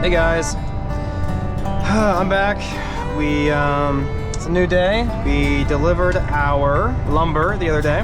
Hey guys, I'm back. It's a new day. We delivered our lumber the other day.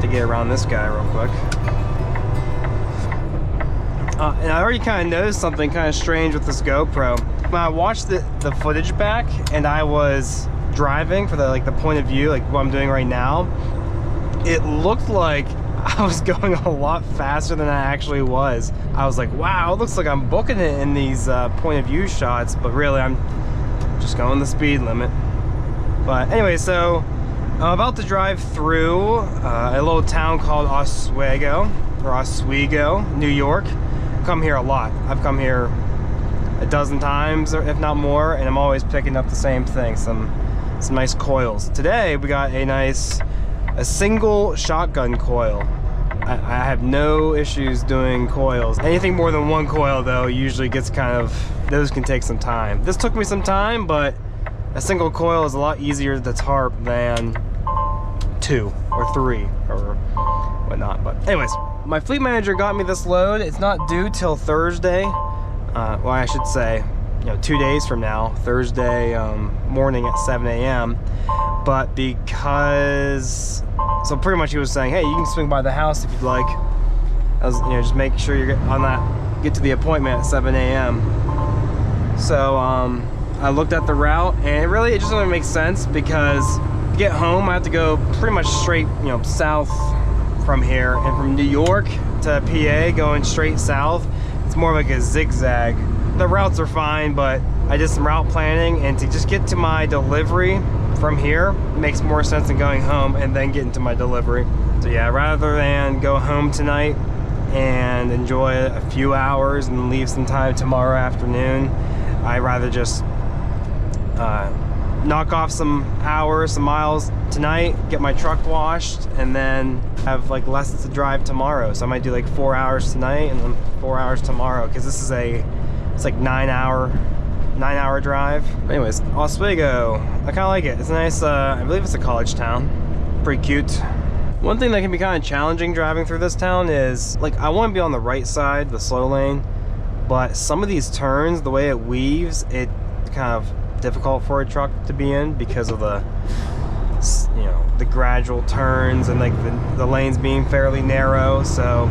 To get around this guy real quick. And I already kind of noticed something kind of strange with this GoPro. When I watched the footage back and I was driving for the point of view, like what I'm doing right now, it looked like I was going a lot faster than I actually was. I was like, wow, it looks like I'm booking it in these point of view shots, but really I'm just going the speed limit. But anyway, so I'm about to drive through a little town called Oswego, New York. I come here a lot. I've come here a dozen times, or if not more, and I'm always picking up the same thing, some nice coils. Today we got a single shotgun coil. I have no issues doing coils. Anything more than one coil though usually gets those can take some time. This took me some time, but a single coil is a lot easier to tarp than 2 or 3 or whatnot. But anyways, my fleet manager got me this load. It's not due till Thursday. Well, I should say, 2 days from now, Thursday morning at 7 a.m. But because, so pretty much he was saying, hey, you can swing by the house if you'd like. I was, just make sure you get to the appointment at 7 a.m. So I looked at the route, and it just doesn't make sense because to get home I have to go pretty much straight, south from here, and from New York to PA going straight south, it's more like a zigzag. The routes are fine, but I did some route planning, and to just get to my delivery from here makes more sense than going home and then getting to my delivery. So yeah, rather than go home tonight and enjoy a few hours and leave some time tomorrow afternoon, I'd rather just knock off some hours, some miles tonight, get my truck washed, and then have less to drive tomorrow. So I might do 4 hours tonight and then 4 hours tomorrow, because this is it's 9 hour drive. But anyways, Oswego, I kind of like it. It's a nice, I believe it's a college town. Pretty cute. One thing that can be kind of challenging driving through this town is, I want to be on the right side, the slow lane, but some of these turns, the way it weaves, it's kind of difficult for a truck to be in because of the gradual turns and the lanes being fairly narrow. So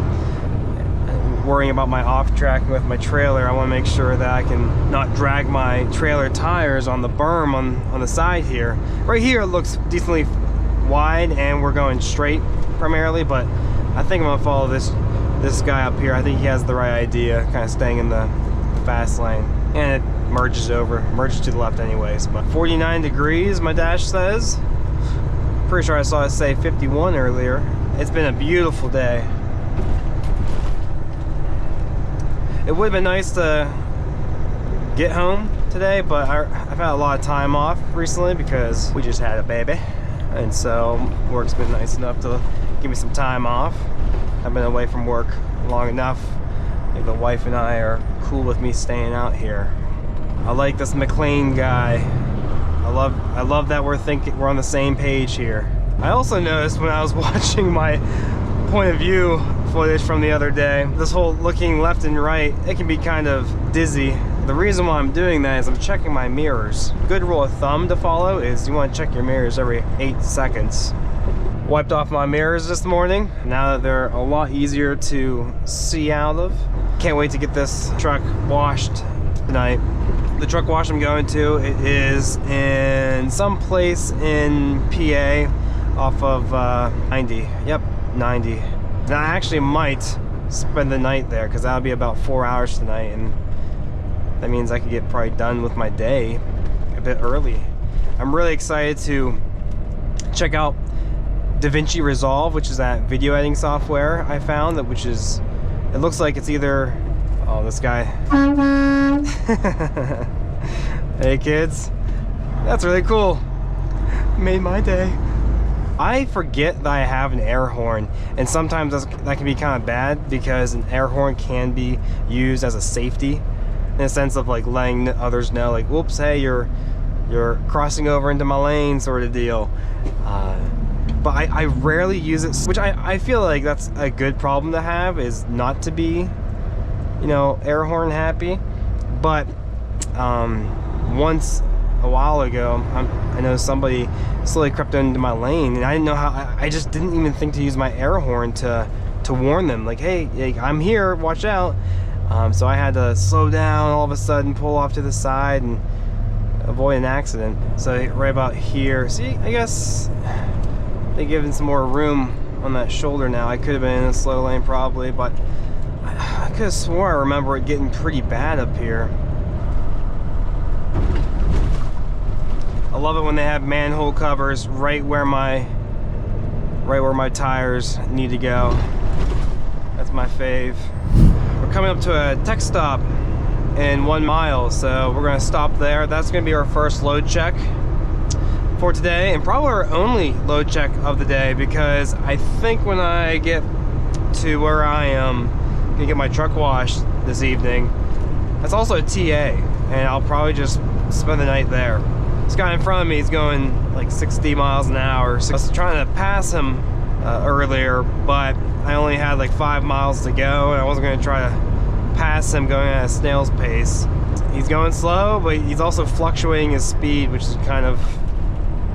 worrying about my off-tracking with my trailer, I want to make sure that I can not drag my trailer tires on the berm on the side here. Right here it looks decently wide and we're going straight primarily, but I think I'm gonna follow this guy up here. I think he has the right idea, kind of staying in the fast lane, and it merges to the left anyways. But 49 degrees my dash says. Pretty sure I saw it say 51 earlier. It's been a beautiful day. It would have been nice to get home today, but I've had a lot of time off recently because we just had a baby, and so work's been nice enough to give me some time off. I've been away from work long enough. I think the wife and I are cool with me staying out here. I like this McLean guy. I love that we're on the same page here. I also noticed when I was watching my point of view footage from the other day, this whole looking left and right, it can be kind of dizzy. The reason why I'm doing that is I'm checking my mirrors. Good rule of thumb to follow is you want to check your mirrors every 8 seconds. Wiped off my mirrors this morning. Now that they're a lot easier to see out of. Can't wait to get this truck washed tonight. The truck wash I'm going to, it is in some place in PA off of 90. Yep, 90. Now I actually might spend the night there because that'll be about 4 hours tonight, and that means I could get probably done with my day a bit early. I'm really excited to check out DaVinci Resolve, which is that video editing software I found, it looks like it's either, oh, this guy. Hey kids, that's really cool. Made my day. I forget that I have an air horn, and sometimes that can be kind of bad because an air horn can be used as a safety in a sense of letting others know, whoops, hey, you're crossing over into my lane, sort of deal. But I rarely use it, which I feel like that's a good problem to have, is not to be, air horn happy. But once a while ago, I know somebody slowly crept into my lane, and I didn't know how. I just didn't even think to use my air horn to warn them, like, hey, I'm here, watch out. So I had to slow down, all of a sudden pull off to the side and avoid an accident. So right about here, see, I guess they're giving some more room on that shoulder now. I could have been in a slow lane probably, but I could have swore I remember it getting pretty bad up here. I love it when they have manhole covers right where my tires need to go. That's my fave. We're coming up to a tech stop in 1 mile, so we're gonna stop there. That's gonna be our first load check for today, and probably our only load check of the day, because I think when I get to where I am gonna get my truck washed this evening, that's also a TA, and I'll probably just spend the night there. This guy in front of me is going like 60 miles an hour. So I was trying to pass him earlier, but I only had like 5 miles to go, and I wasn't going to try to pass him going at a snail's pace. He's going slow, but he's also fluctuating his speed, which is kind of,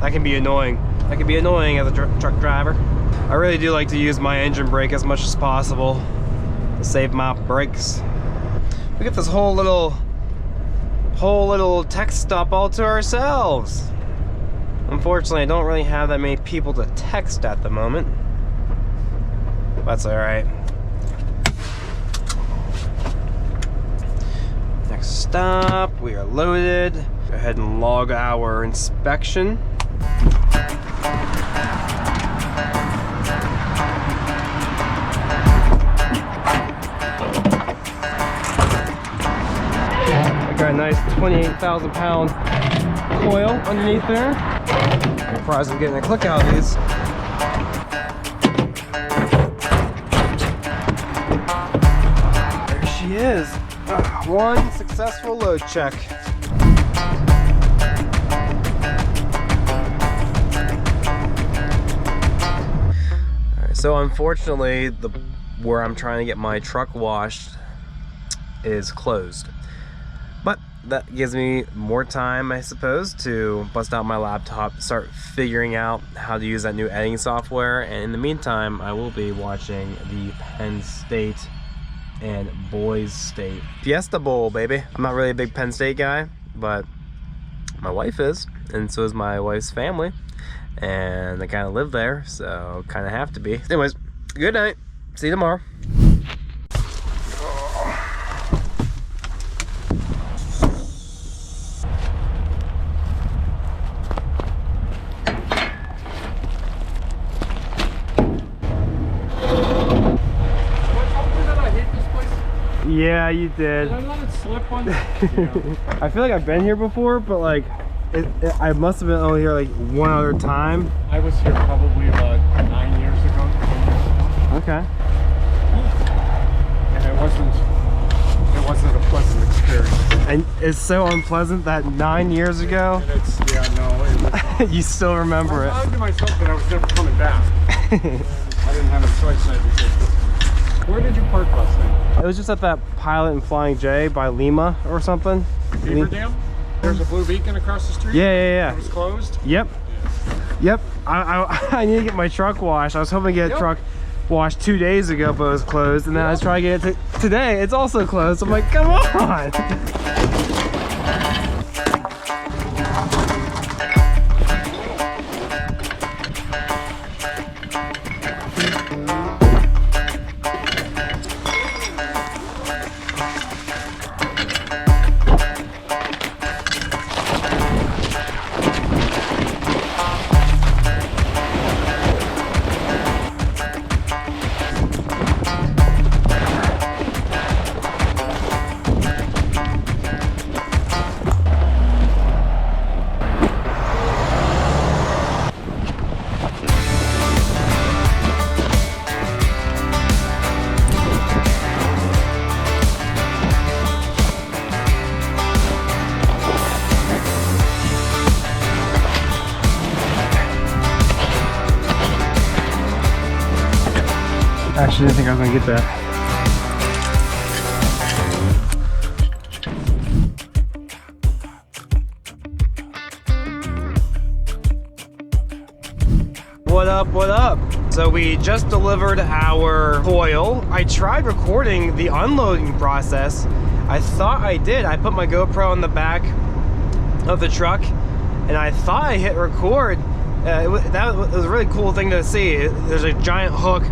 that can be annoying. That can be annoying as a truck driver. I really do like to use my engine brake as much as possible to save my brakes. We get this whole little tech stop all to ourselves. Unfortunately, I don't really have that many people to text at the moment. That's all right. Next stop, we are loaded. Go ahead and log our inspection. Got a nice 28,000 pound coil underneath there. I'm surprised I'm getting a click out of these. There she is. One successful load check. Alright, so unfortunately, where I'm trying to get my truck washed is closed. But that gives me more time, I suppose, to bust out my laptop, start figuring out how to use that new editing software. And in the meantime, I will be watching the Penn State and Boise State Fiesta Bowl, baby. I'm not really a big Penn State guy, but my wife is, and so is my wife's family. And they kind of live there, so kind of have to be. Anyways, good night. See you tomorrow. Yeah, you did. Did I let it slip on? Yeah. I feel like I've been here before, but like, I must have been only here like one other time. I was here probably about 9 years ago. Okay. And it wasn't a pleasant experience. And it's so unpleasant that 9 years ago. And it's, yeah, no, it was, you still remember it. I vowed to myself that I was never coming back. I didn't have a choice. I had to take this. Where did you park last night? It was just at that Pilot and Flying J by Lima or something. Beaver Dam? There's a blue beacon across the street? Yeah. It was closed? Yep. Yeah. Yep. I need to get my truck washed. I was hoping to get a truck washed 2 days ago, but it was closed. And then I was trying to get it today. It's also closed. I'm like, come on. Actually, I didn't think I was gonna get that. up, what up? So we just delivered our coil. I tried recording the unloading process. I thought I did. I put my GoPro in the back of the truck and I thought I hit record. That was a really cool thing to see. There's a giant hook,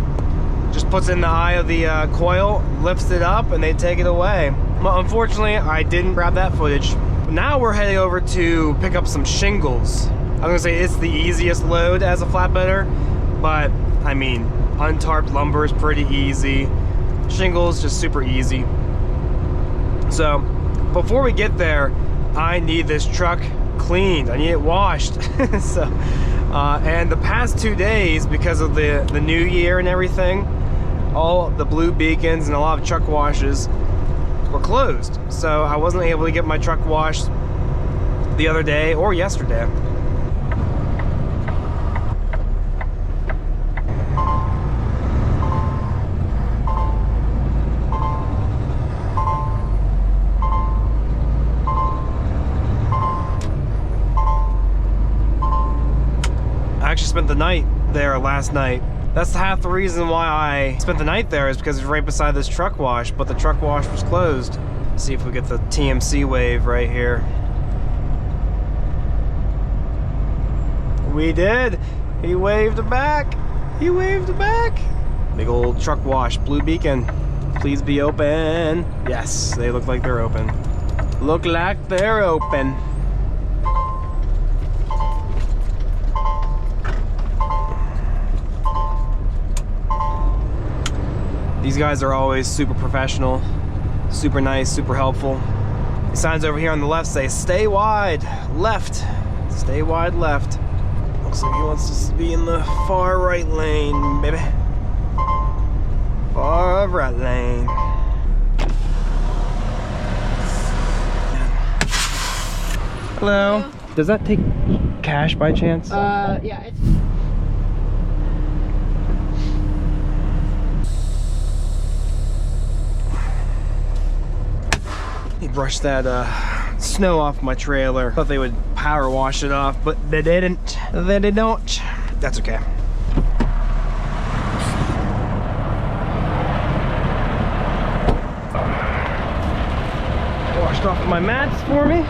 just puts in the eye of the coil, lifts it up, and they take it away. Well, unfortunately, I didn't grab that footage. Now we're heading over to pick up some shingles. I'm gonna say it's the easiest load as a flatbedder, but I mean, untarped lumber is pretty easy. Shingles, just super easy. So, before we get there, I need this truck cleaned. I need it washed. So, and the past 2 days, because of the new year and everything, all the blue beacons and a lot of truck washes were closed. So I wasn't able to get my truck washed the other day or yesterday. I actually spent the night there last night. That's half the reason why I spent the night there, is because it's right beside this truck wash, but the truck wash was closed. Let's see if we get the TMC wave right here. We did. He waved back. He waved back. Big old truck wash, blue beacon. Please be open. Yes, they look like they're open. Look like they're open. These guys are always super professional, super nice, super helpful. The signs over here on the left say, stay wide, left. Stay wide, left. Looks like he wants to be in the far right lane, baby. Far right lane. Hello. Hello. Does that take cash by chance? Yeah, it's... He brushed that snow off my trailer. Thought they would power wash it off, but they didn't. They don't. That's okay. Washed off my mats for me.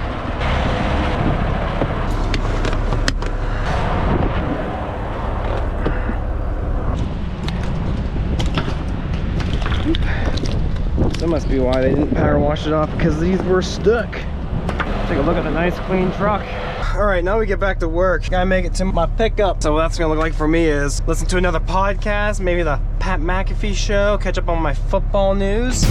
That must be why they didn't power wash it off, because these were stuck. Take a look at the nice clean truck. All right, now we get back to work. Gotta make it to my pickup. So what that's gonna look like for me is listen to another podcast, maybe the Pat McAfee show, catch up on my football news.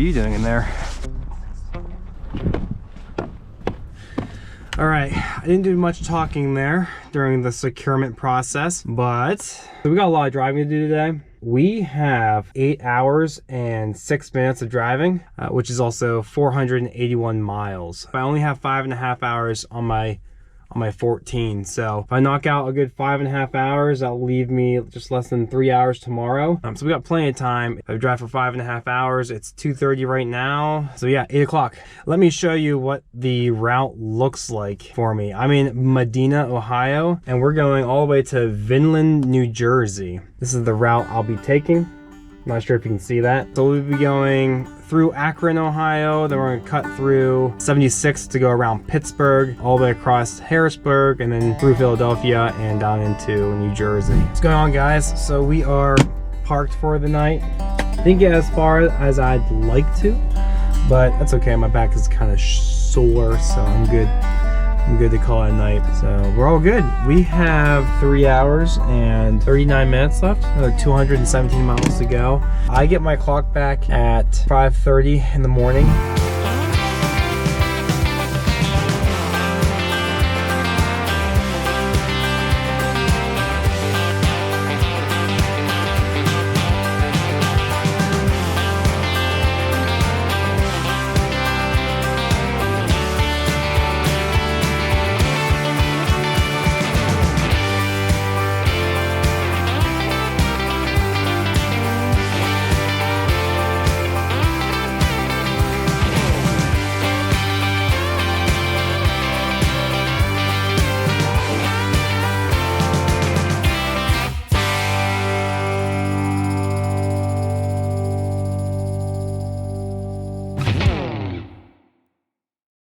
you doing in there? All right, I didn't do much talking there during the securement process, but we got a lot of driving to do today. We have 8 hours and 6 minutes of driving, which is also 481 miles. I only have 5.5 hours on my 14, so if I knock out a good 5.5 hours, that'll leave me just less than 3 hours tomorrow. So we got plenty of time. If I drive for 5.5 hours, it's 2:30 right now, so yeah, 8 o'clock. Let me show you what the route looks like for me. I'm in Medina, Ohio, and we're going all the way to Vineland, New Jersey. This is the route I'll be taking. I'm not sure if you can see that. So we'll be going through Akron, Ohio, then we're gonna cut through 76 to go around Pittsburgh, all the way across Harrisburg, and then through Philadelphia and down into New Jersey. What's going on, guys? So we are parked for the night. Didn't get as far as I'd like to, but that's okay. My back is kind of sore, so I'm good. I'm good to call it a night. So we're all good. We have 3 hours and 39 minutes left, another 217 miles to go. I get my clock back at 5:30 in the morning.